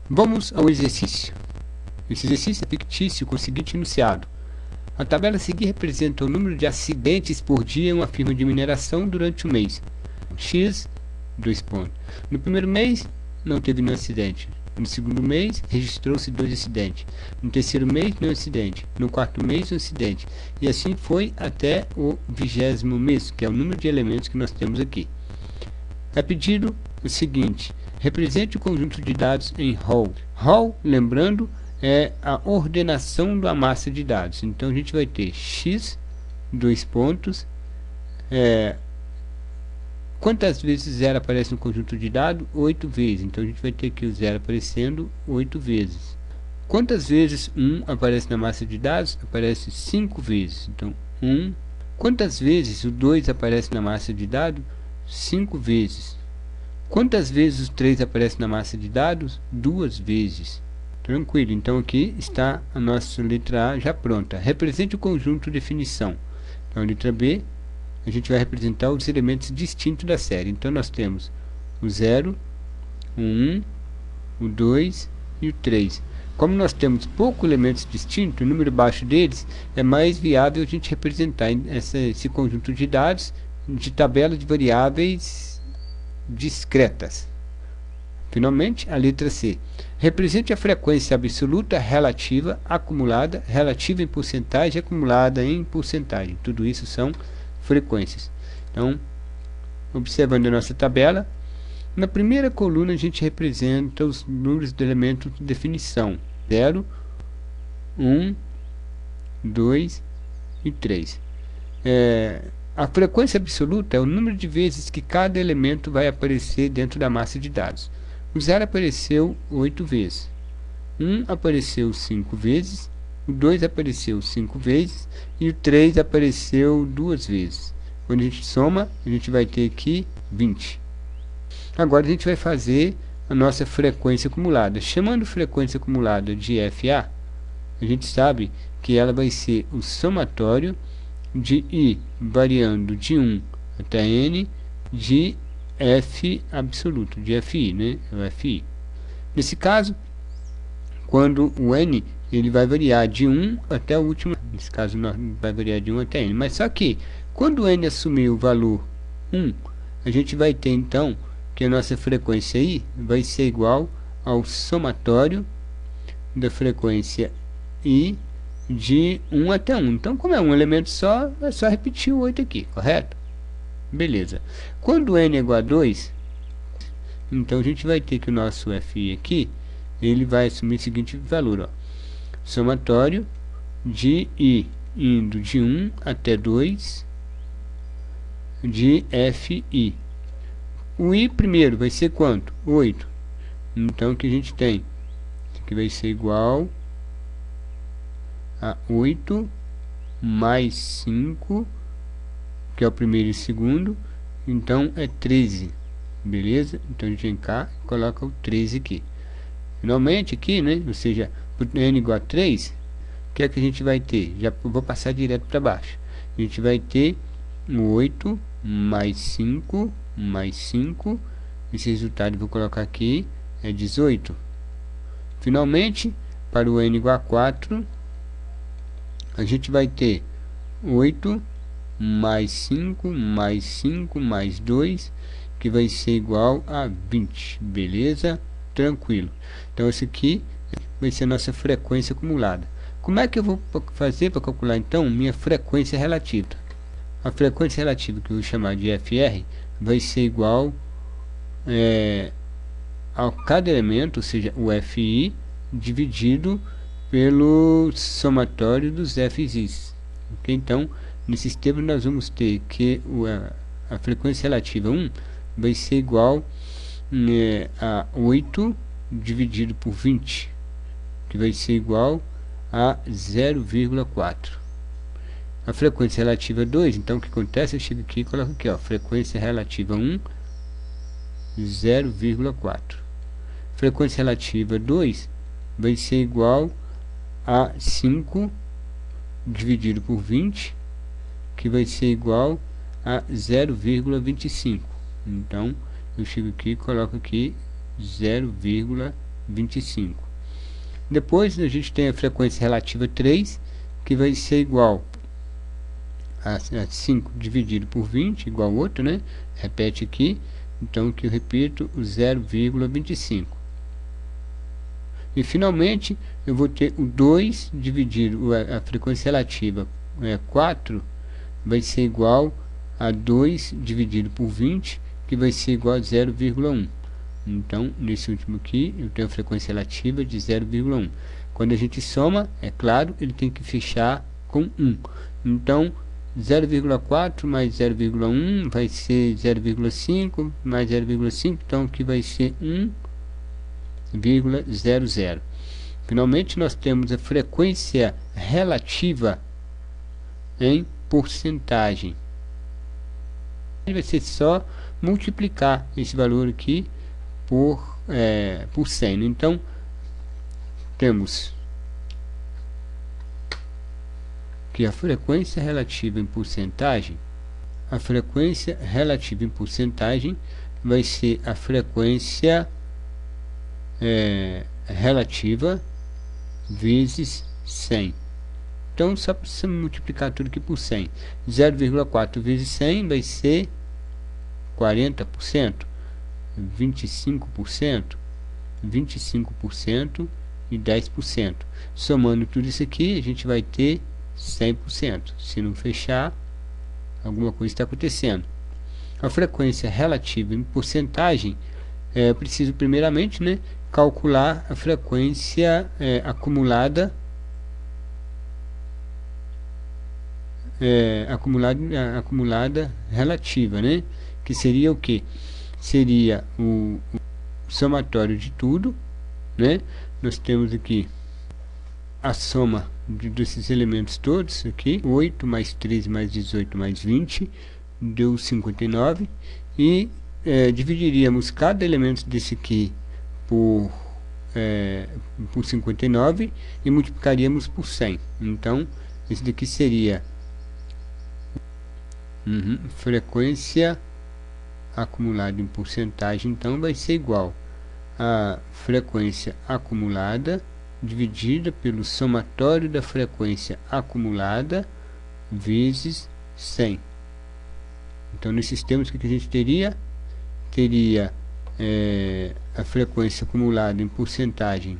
Vamos ao exercício. Esse exercício é fictício com o seguinte enunciado. A tabela a seguir representa o número de acidentes por dia em uma firma de mineração durante o mês. X, 2 pontos. No primeiro mês, não teve nenhum acidente. No segundo mês, registrou-se 2 acidentes. No terceiro mês, nenhum acidente. No quarto mês, um acidente. E assim foi até o 20º mês, que é o número de elementos que nós temos aqui. É pedido o seguinte: represente o conjunto de dados em row. Row, lembrando, é a ordenação da massa de dados. Então a gente vai ter x, 2 pontos, quantas vezes 0 aparece no conjunto de dados? 8 vezes. Então a gente vai ter aqui o 0 aparecendo 8 vezes. Quantas vezes 1 aparece na massa de dados? Aparece 5 vezes. Então 1. Quantas vezes o 2 aparece na massa de dados? 5 vezes. Quantas vezes o 3 aparece na massa de dados? 2 vezes. Tranquilo, então aqui está a nossa letra A já pronta. Represente o conjunto definição. Então a letra B, a gente vai representar os elementos distintos da série. Então nós temos o 0, o 1, o 2 e o 3. Como nós temos poucos elementos distintos, o número baixo deles, é mais viável a gente representar esse conjunto de dados de tabela de variáveis discretas. Finalmente, a letra C. Represente a frequência absoluta, relativa, acumulada, relativa em porcentagem, acumulada em porcentagem. Tudo isso são frequências. Então, observando a nossa tabela, na primeira coluna a gente representa os números do elemento de definição. 0, 1, 2 e 3. A frequência absoluta é o número de vezes que cada elemento vai aparecer dentro da massa de dados. O 0 apareceu 8 vezes, 1 apareceu 5 vezes, o 2 apareceu 5 vezes e o 3 apareceu 2 vezes. Quando a gente soma, a gente vai ter aqui 20. Agora a gente vai fazer a nossa frequência acumulada. Chamando frequência acumulada de FA, a gente sabe que ela vai ser o somatório de I variando de 1 até N de F absoluto, de FI, né? O FI. Nesse caso, quando o N ele vai variar de 1 até o último, nesse caso vai variar de 1 até N, mas só que quando o N assumir o valor 1, a gente vai ter então que a nossa frequência I vai ser igual ao somatório da frequência I de 1 até 1. Então, como é um elemento só, é só repetir o 8 aqui, correto? Beleza. Quando n é igual a 2, então a gente vai ter que o nosso FI aqui, ele vai assumir o seguinte valor, ó. Somatório de I indo de 1 até 2 de FI. O I primeiro vai ser quanto? 8. Então, o que a gente tem? Isso aqui vai ser igual a 8 mais 5, que é o primeiro e segundo, então é 13, beleza? Então a gente vem cá e coloca o 13 aqui. Finalmente aqui, né, ou seja, por n igual a 3, o que é que a gente vai ter? Já vou passar direto para baixo. A gente vai ter 8 mais 5 mais 5, esse resultado eu vou colocar aqui, é 18. Finalmente, para o n igual a 4, a gente vai ter 8 mais 5 mais 5 mais 2, que vai ser igual a 20, beleza? Tranquilo. Então esse aqui vai ser a nossa frequência acumulada. Como é que eu vou fazer para calcular então minha frequência relativa? A frequência relativa, que eu vou chamar de FR, vai ser igual a cada elemento, ou seja, o FI dividido pelo somatório dos FIs. Okay? Então, nesses termos nós vamos ter que a frequência relativa 1 vai ser igual a 8 dividido por 20, que vai ser igual a 0,4. A frequência relativa 2, então o que acontece? Eu chego aqui e coloco aqui, ó, frequência relativa 1, 0,4. Frequência relativa 2 vai ser igual a 5 dividido por 20, que vai ser igual a 0,25. Então, eu chego aqui e coloco aqui 0,25. 25. Depois a gente tem a frequência relativa 3, que vai ser igual a 5 dividido por 20, igual ao outro, né? Repete aqui, então que eu repito o 0,25. E finalmente eu vou ter o 2 dividido, a frequência relativa 4, vai ser igual a 2 dividido por 20, que vai ser igual a 0,1. Então, nesse último aqui, eu tenho a frequência relativa de 0,1. Quando a gente soma, é claro, ele tem que fechar com 1. Então, 0,4 mais 0,1 vai ser 0,5 mais 0,5, então aqui vai ser 1,00. Finalmente, nós temos a frequência relativa em porcentagem. Vai ser só multiplicar esse valor aqui por 100. Então, temos que a frequência relativa em porcentagem, vai ser a frequência relativa vezes 100. Então, só precisa multiplicar tudo aqui por 100. 0,4 vezes 100 vai ser 40%, 25%, 25% e 10%. Somando tudo isso aqui, a gente vai ter 100%. Se não fechar, alguma coisa está acontecendo. A frequência relativa em porcentagem, preciso primeiramente, né, calcular a frequência acumulada relativa, né, que seria o que? Seria o somatório de tudo, né? Nós temos aqui a soma desses elementos todos aqui, 8 mais 13 mais 18 mais 20 deu 59, e dividiríamos cada elemento desse aqui por 59 e multiplicaríamos por 100. Então esse daqui seria frequência acumulada em porcentagem, então vai ser igual a frequência acumulada dividida pelo somatório da frequência acumulada vezes 100. Então, nesses termos, o que a gente teria? Teria a frequência acumulada em porcentagem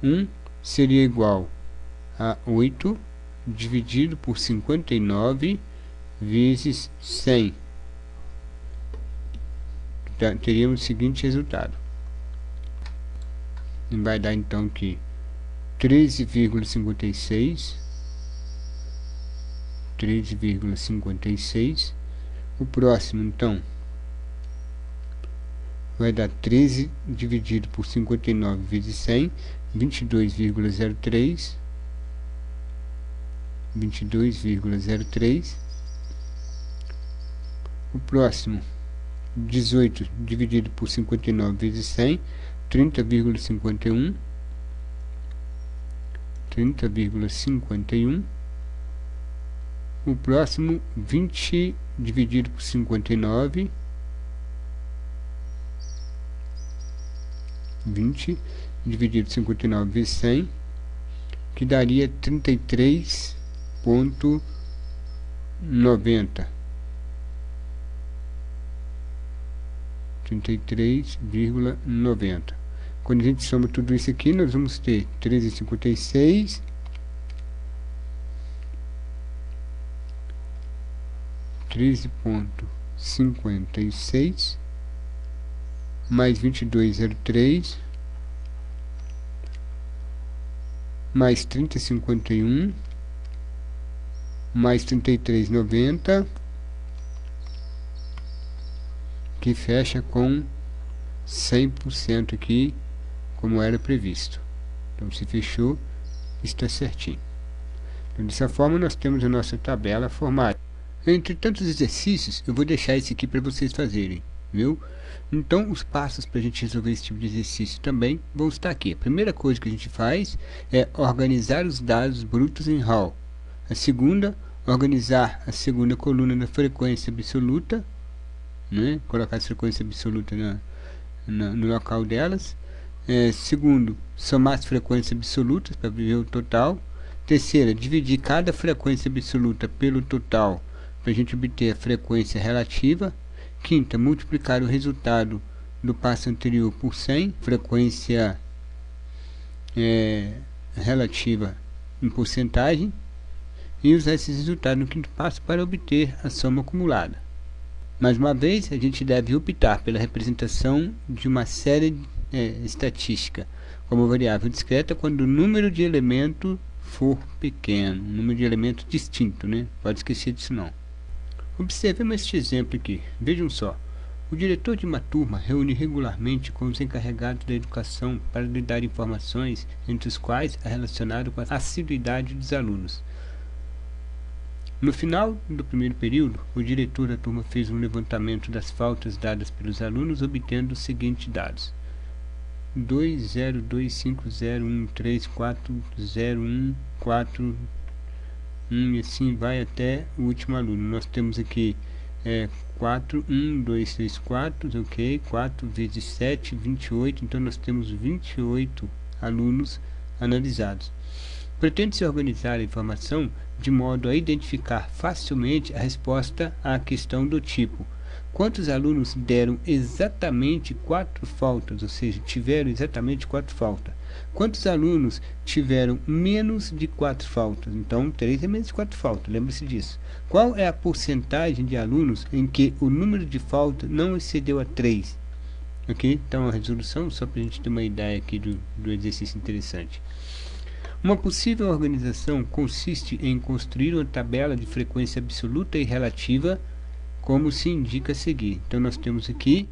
1 seria igual a 8 dividido por 59 vezes 100. Teríamos o seguinte resultado. Vai dar então que 13,56. O próximo então vai dar 13 dividido por 59 vezes 100, 22,03. O próximo, 18 dividido por 59 vezes 100, 30,51. O próximo, 20 dividido por 59, 20 dividido por 59 vezes 100, que daria 33,90. 33,90. Quando a gente soma tudo isso aqui, nós vamos ter 13,56 13,56 mais 22,03 mais 30,51 mais 33,90, que fecha com 100% aqui, como era previsto. Então, se fechou, está certinho. Então, dessa forma, nós temos a nossa tabela formada. Entre tantos exercícios, eu vou deixar esse aqui para vocês fazerem, viu? Então, os passos para a gente resolver esse tipo de exercício também vão estar aqui. A primeira coisa que a gente faz é organizar os dados brutos em Hall. A segunda, organizar a segunda coluna da frequência absoluta, né? Colocar a frequência absoluta no local delas. Segundo, somar as frequências absolutas para ver o total. Terceira, dividir cada frequência absoluta pelo total para a gente obter a frequência relativa. Quinta, multiplicar o resultado do passo anterior por 100, frequência relativa em porcentagem, e usar esse resultado no quinto passo para obter a soma acumulada. Mais uma vez, a gente deve optar pela representação de uma série estatística como variável discreta quando o número de elementos for pequeno, um número de elementos distinto, né? Pode esquecer disso não. Observemos este exemplo aqui. Vejam só. O diretor de uma turma reúne regularmente com os encarregados da educação para lhe dar informações, entre os quais a relacionada com a assiduidade dos alunos. No final do primeiro período, o diretor da turma fez um levantamento das faltas dadas pelos alunos, obtendo os seguintes dados: 20250134014 e assim vai até o último aluno. Nós temos aqui 4, 1, 2, 3, 4, ok, 4 vezes 7, 28, então nós temos 28 alunos analisados. Pretende-se organizar a informação de modo a identificar facilmente a resposta à questão do tipo: quantos alunos deram exatamente 4 faltas, ou seja, tiveram exatamente 4 faltas? Quantos alunos tiveram menos de 4 faltas? Então, 3 é menos de 4 faltas, lembre-se disso. Qual é a porcentagem de alunos em que o número de faltas não excedeu a 3? Ok? Então, a resolução, só para a gente ter uma ideia aqui do exercício interessante. Uma possível organização consiste em construir uma tabela de frequência absoluta e relativa, como se indica a seguir. Então, nós temos aqui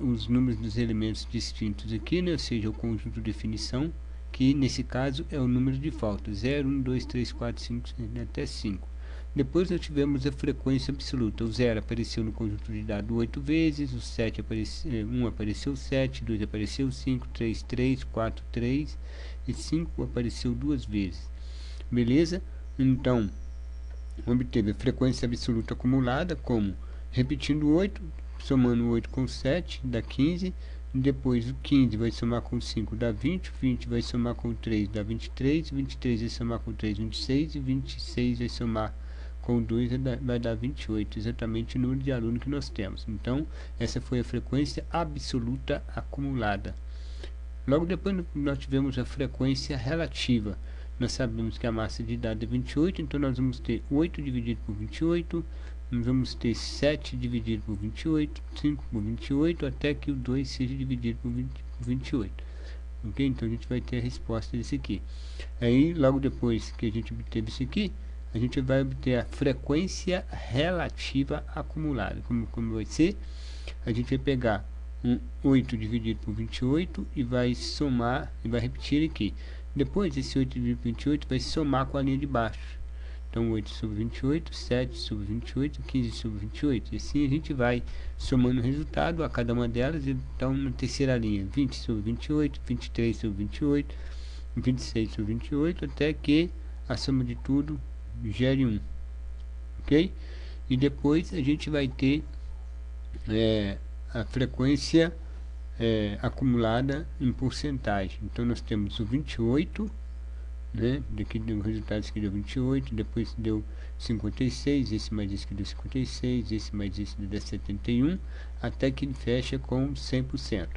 os números dos elementos distintos aqui, né? Ou seja, o conjunto de definição, que nesse caso é o número de faltas, 0, 1, 2, 3, 4, 5, até 5. Depois nós tivemos a frequência absoluta. O 0 apareceu no conjunto de dados 8 vezes, o 7 apareceu, 1 apareceu 7, 2 apareceu 5, 3, 3, 4, 3 e 5 apareceu 2 vezes. Beleza? Então, obteve a frequência absoluta acumulada, como repetindo 8, somando 8 com 7, dá 15. Depois o 15 vai somar com 5, dá 20. 20 vai somar com 3, dá 23. 23 vai somar com 3, 26. E 26 vai somar com 2, vai dar 28. Exatamente o número de alunos que nós temos. Então, essa foi a frequência absoluta acumulada. Logo depois nós tivemos a frequência relativa. Nós sabemos que a massa de dados é 28, então nós vamos ter 8 dividido por 28, nós vamos ter 7 dividido por 28, 5 por 28, até que o 2 seja dividido por 28. Ok? Então a gente vai ter a resposta desse aqui. Aí, logo depois que a gente obteve isso aqui, a gente vai obter a frequência relativa acumulada. Como vai ser? A gente vai pegar 8 dividido por 28 e vai somar, e vai repetir aqui. Depois, esse 8 dividido por 28 vai somar com a linha de baixo. Então, 8 sobre 28, 7 sobre 28, 15 sobre 28. E assim a gente vai somando o resultado a cada uma delas. Então, na terceira linha, 20 sobre 28, 23 sobre 28, 26 sobre 28, até que a soma de tudo gere 1. Ok? E depois a gente vai ter a frequência acumulada em porcentagem. Então, nós temos o 28, né? Daqui deu o resultado, esse aqui deu 28, depois deu 56, esse mais esse que deu 56, esse mais esse deu 71, até que ele fecha com 100%.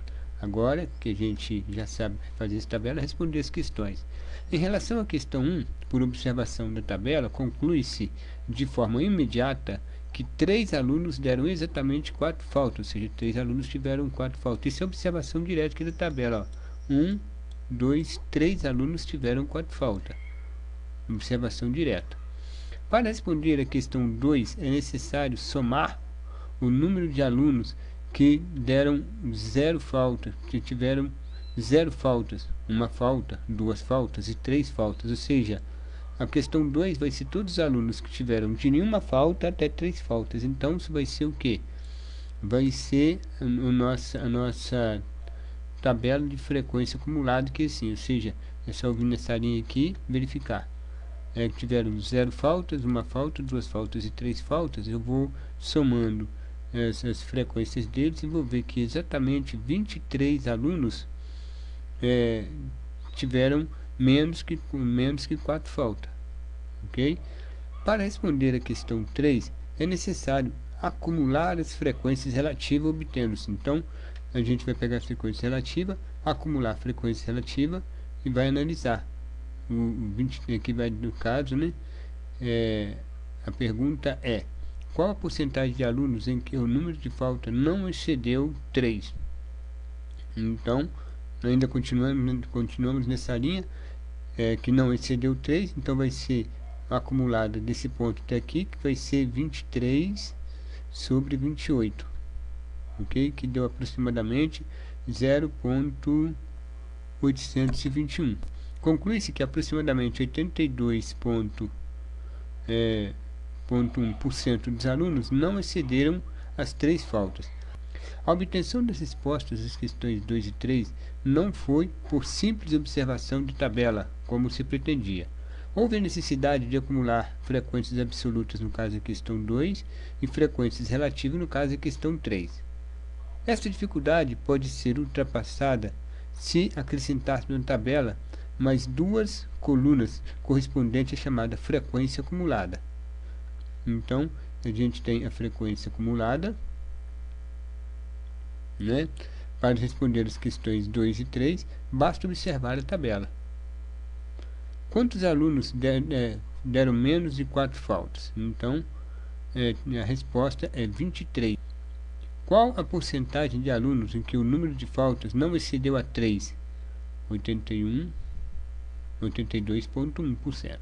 Agora que a gente já sabe fazer essa tabela, responder as questões. Em relação à questão 1, por observação da tabela, conclui-se de forma imediata que 3 alunos deram exatamente 4 faltas, ou seja, 3 alunos tiveram 4 faltas. Isso é observação direta aqui da tabela, ó. 1, 2, 3 alunos tiveram 4 faltas. Observação direta. Para responder a questão 2, é necessário somar o número de alunos que deram 0 faltas, que tiveram 0 faltas, 1 falta, 2 faltas e 3 faltas. Ou seja, a questão 2 vai ser todos os alunos que tiveram de nenhuma falta até 3 faltas. Então, isso vai ser o quê? Vai ser a nossa tabela de frequência acumulada, que é assim, ou seja, é só vir nessa linha aqui, verificar. Tiveram 0 faltas, 1 falta, 2 faltas e 3 faltas, eu vou somando as frequências deles, e vou ver que exatamente 23 alunos tiveram menos que 4 faltas, ok? Para responder a questão 3, é necessário acumular as frequências relativas obtendo-se. Então, a gente vai pegar a frequência relativa, acumular a frequência relativa e vai analisar. O 20, aqui vai, no caso, né? A pergunta é: qual a porcentagem de alunos em que o número de falta não excedeu 3? Então, ainda continuamos nessa linha, que não excedeu 3, então vai ser acumulada desse ponto até aqui, que vai ser 23 sobre 28, ok? Que deu aproximadamente 0,821. Conclui-se que aproximadamente 82,1% dos alunos não excederam as 3 faltas. A obtenção das respostas às questões 2 e 3 não foi por simples observação de tabela, como se pretendia. Houve a necessidade de acumular frequências absolutas no caso da questão 2 e frequências relativas no caso da questão 3. Esta dificuldade pode ser ultrapassada se acrescentarmos na tabela mais 2 colunas correspondentes à chamada frequência acumulada. Então, a gente tem a frequência acumulada, né? Para responder as questões 2 e 3, basta observar a tabela. Quantos alunos deram menos de 4 faltas? Então, a resposta é 23. Qual a porcentagem de alunos em que o número de faltas não excedeu a 3? 82,1%.